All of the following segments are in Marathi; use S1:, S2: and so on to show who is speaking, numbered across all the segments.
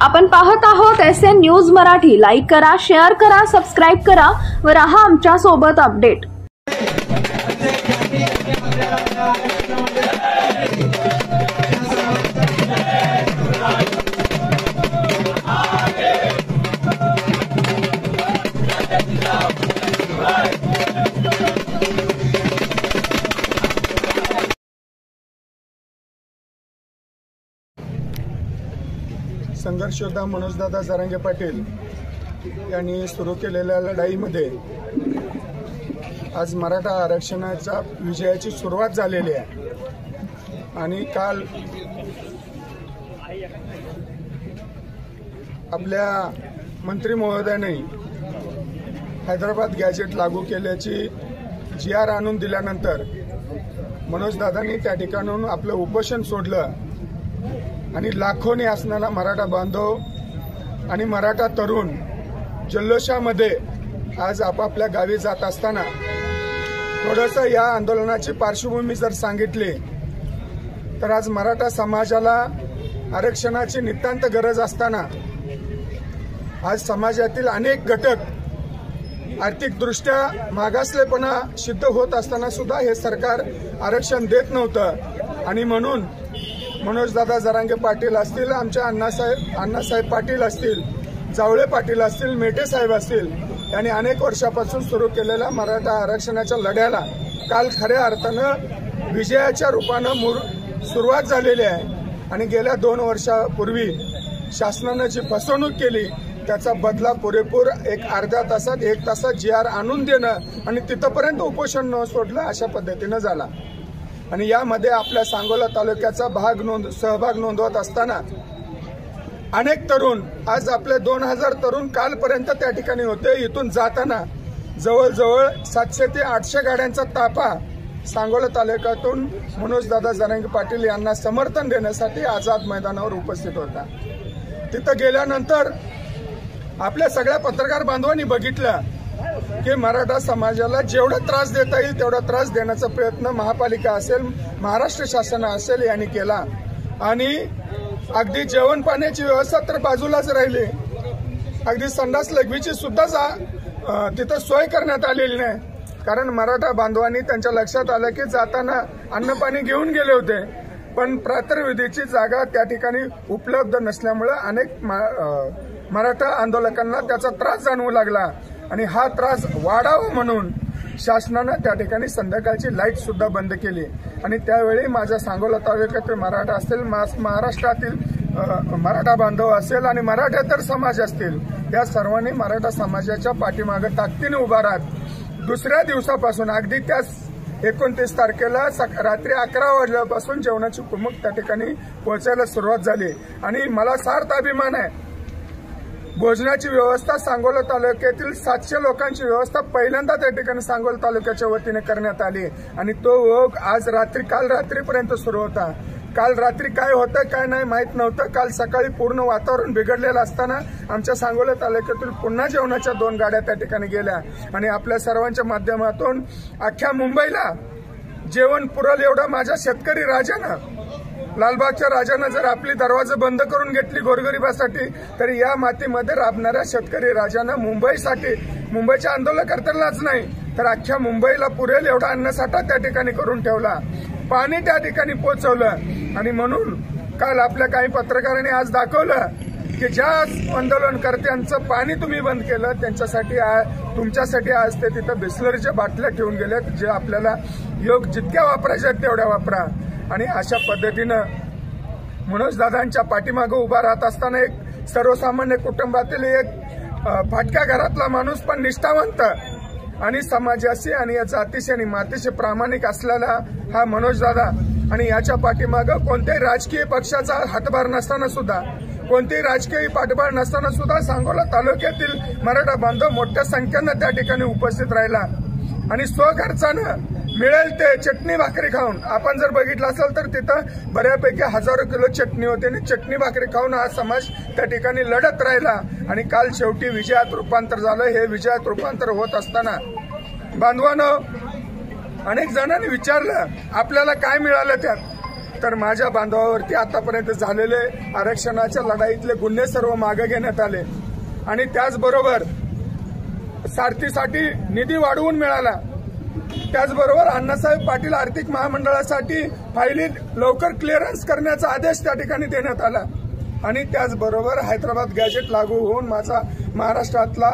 S1: आपण पाहत आहोत SN न्यूज मराठी। लाईक करा, शेअर करा, सबस्क्राइब करा व रहा आमच्या सोबत अपडेट।
S2: संघर्ष योद्धा मनोजदादा जरांगे पाटील यांनी सुरू केलेल्या लढाईमध्ये आज मराठा आरक्षणाच्या विजयाची सुरुवात झालेली आहे। आणि काल आपल्या मंत्री महोदयाने हैदराबाद गॅजेट लागू केल्याची GR आणून दिल्यानंतर मनोजदादांनी त्या ठिकाणून आपलं उपोषण सोडलं आणि लाखोनी असणारा मराठा बांधव आणि मराठा तरुण जल्लोषामध्ये आज आपापल्या गावी जात असताना थोडंसं या आंदोलनाची पार्श्वभूमी जर सांगितली तर आज मराठा समाजाला आरक्षणाची नितांत गरज असताना आज समाजातील अनेक घटक आर्थिकदृष्ट्या मागासलेपणा सिद्ध होत असताना सुद्धा हे सरकार आरक्षण देत नव्हतं। आणि म्हणून मनोजदादा जरांगे पाटील असतील, आमच्या अण्णासाहेब पाटील असतील, जावळे पाटील असतील, मेटे साहेब असतील यांनी अनेक वर्षापासून सुरू केलेल्या मराठा आरक्षणाच्या लढ्याला काल खऱ्या अर्थानं विजयाच्या रूपानं सुरुवात झालेली आहे। आणि गेल्या 2 वर्षापूर्वी शासनानं जी फसवणूक केली त्याचा बदला पुरेपूर एक अर्ध्या तासात 1 तासात GR आणून देणं आणि तिथपर्यंत उपोषण न सोडलं अशा पद्धतीनं झाला। आणि यामध्ये आपल्या सांगोला तालुक्याचा सहभाग नोंदवत असताना अनेक तरुण आज आपले 2000 तरुण कालपर्यंत त्या ठिकाणी होते। इथून जाताना जवळजवळ 700 ते 800 गाड्यांचा ताफा सांगोला तालुक्यातून मनोजदादा जरांगे पाटील यांना समर्थन देण्यासाठी आझाद मैदानावर उपस्थित होता। तिथं गेल्यानंतर आपल्या सगळ्या पत्रकार बांधवांनी बघितलं की मराठा समाजाला जेवढा त्रास देता येईल तेवढा त्रास देण्याचा प्रयत्न महापालिका असेल, महाराष्ट्र शासन असेल यांनी केला। आणि अगदी जेवण पाण्याची व्यवस्था तर बाजूलाच राहिली, अगदी संडास लघवीची सुद्धा तिथं सोय करण्यात आलेली नाही। कारण मराठा बांधवांनी त्यांच्या लक्षात आलं की जाताना अन्न पाणी घेऊन गेले होते पण प्रातर्विधीची जागा त्या ठिकाणी उपलब्ध नसल्यामुळे अनेक मराठा आंदोलकांना त्याचा त्रास जाणवू लागला। आणि हा त्रास वाढावा म्हणून शासनानं त्या ठिकाणी संध्याकाळची लाईट सुद्धा बंद केली। आणि त्यावेळी माझ्या सांगोला तालुक्यातील मराठा असतील, महाराष्ट्रातील मराठा बांधव असेल आणि मराठेतर समाज असतील, या सर्वांनी मराठा समाजाच्या पाठीमागे ताकदीने उभा राहत दुसऱ्या दिवसापासून अगदी त्या 29 तारखेला रात्री 11 वाजल्यापासून जेवणाची कुमक त्या ठिकाणी पोहोचायला सुरुवात झाली। आणि मला सार्थ अभिमान आहे, भोजनाची व्यवस्था सांगोला तालुक्यातील 700 लोकांची व्यवस्था पहिल्यांदा त्या ठिकाणी सांगोला तालुक्याच्या वतीने करण्यात आली। आणि तो ओघ आज काल रात्रीपर्यंत सुरू होता। काल रात्री काय होतं काय नाही माहीत नव्हतं। काल सकाळी पूर्ण वातावरण बिघडलेलं असताना आमच्या सांगोला तालुक्यातील पुन्हा जेवणाच्या 2 गाड्या त्या ठिकाणी गेल्या आणि आपल्या सर्वांच्या माध्यमातून अख्ख्या मुंबईला जेवण पुरल एवढं माझ्या शेतकरी राजानं, लालबागच्या राजानं जर आपली दरवाजे बंद करून घेतली गोरगरिबासाठी, तर या मातीमध्ये राबणाऱ्या शेतकरी राजानं मुंबईसाठी, मुंबईच्या आंदोलनकर्त्यांनाच नाही तर अख्ख्या मुंबईला पुरेल एवढा अन्नसाठा त्या ठिकाणी करून ठेवला, पाणी त्या ठिकाणी पोहोचवलं। आणि म्हणून काल आपल्या काही पत्रकारांनी आज दाखवलं की ज्या आंदोलनकर्त्यांचं पाणी तुम्ही बंद केलं त्यांच्यासाठी तुमच्यासाठी आज ते तिथं बिस्लरीच्या बाटल्या ठेवून गेल्यात, जे आपल्याला योग जितक्या वापरायच्या तेवढ्या वापरा। आणि अशा पद्धतीनं मनोजदादांच्या पाठीमागे उभा राहत असताना एक सर्वसामान्य कुटुंबातील एक फाटक्या घरातला माणूस पण निष्ठावंत आणि समाजाशी आणि या जातीशी आणि मातीशी प्रामाणिक असलेला हा मनोजदादा, आणि याच्या पाठीमागे कोणत्याही राजकीय पक्षाचा हातभार नसताना सुद्धा, कोणतेही राजकीय पाठबळ नसताना सुद्धा सांगोला तालुक्यातील मराठा बांधव मोठ्या संख्येनं त्या ठिकाणी उपस्थित राहिला। आणि स्वखर्चानं मिळेल ते चटणी भाकरी खाऊन, आपण जर बघितलं असेल तर तिथं बऱ्यापैकी हजारो किलो चटणी होती आणि चटणी भाकरी खाऊन हा समाज त्या ठिकाणी लढत राहिला। आणि काल शेवटी विजयात रूपांतर झालं। हे विजयात रूपांतर होत असताना बांधवांनो, अनेक जणांनी विचारलं आपल्याला काय मिळालं त्यात, तर माझ्या बांधवावरती आतापर्यंत झालेले आरक्षणाच्या लढाईतले गुन्हे सर्व मागे घेण्यात आले आणि त्याचबरोबर सारथीसाठी निधी वाढवून मिळाला। त्याचबरोबर अण्णासाहेब पाटील आर्थिक महामंडळासाठी फायली लवकर क्लिअरन्स करण्याचा आदेश त्या ठिकाणी देण्यात आला आणि त्याचबरोबर हैदराबाद गॅजेट लागू होऊन माझा महाराष्ट्रातला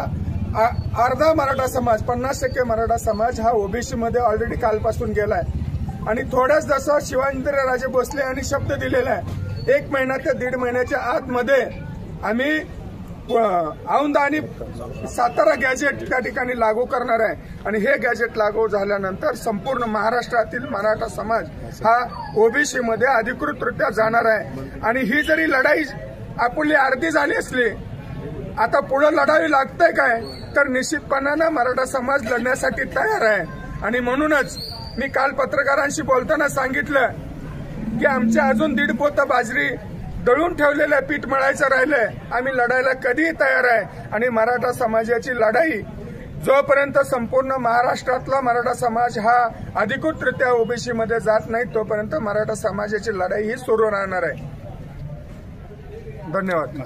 S2: अर्धा मराठा समाज 50% मराठा समाज हा ओबीसी मध्ये ऑलरेडी कालपासून गेलाय आणि थोड्याच जसं शिवाजीराजे भोसले यांनी शब्द दिलेला आहे 1 महिना ते 1.5 महिन्याच्या आतमध्ये आम्ही औंध आणि सातारा गॅजेट त्या ठिकाणी लागू करणार आहे आणि हे गॅजेट लागू झाल्यानंतर संपूर्ण महाराष्ट्रातील मराठा समाज हा ओबीसी मध्ये अधिकृतरित्या जाणार आहे आणि ही जरी लढाई आपली अर्धी झाली असली आता पुढे लढावी लागतंय काय तर निश्चितपणाने मराठा समाज लढण्यासाठी तयार आहे आणि म्हणूनच मी काल पत्रकारांशी बोलताना सांगितलं की आमच्या अजून 1.5 पोतं बाजरी दळून ठेवलेलं पीठ मळायचं राहिलंय आम्ही लढायला कधीही तयार आहे आणि मराठा समाजाची लढाई जोपर्यंत संपूर्ण महाराष्ट्रातला मराठा समाज हा अधिकृतरित्या ओबीसी मध्ये जात नाही तोपर्यंत मराठा समाजाची लढाई ही सुरू राहणार आहे। धन्यवाद।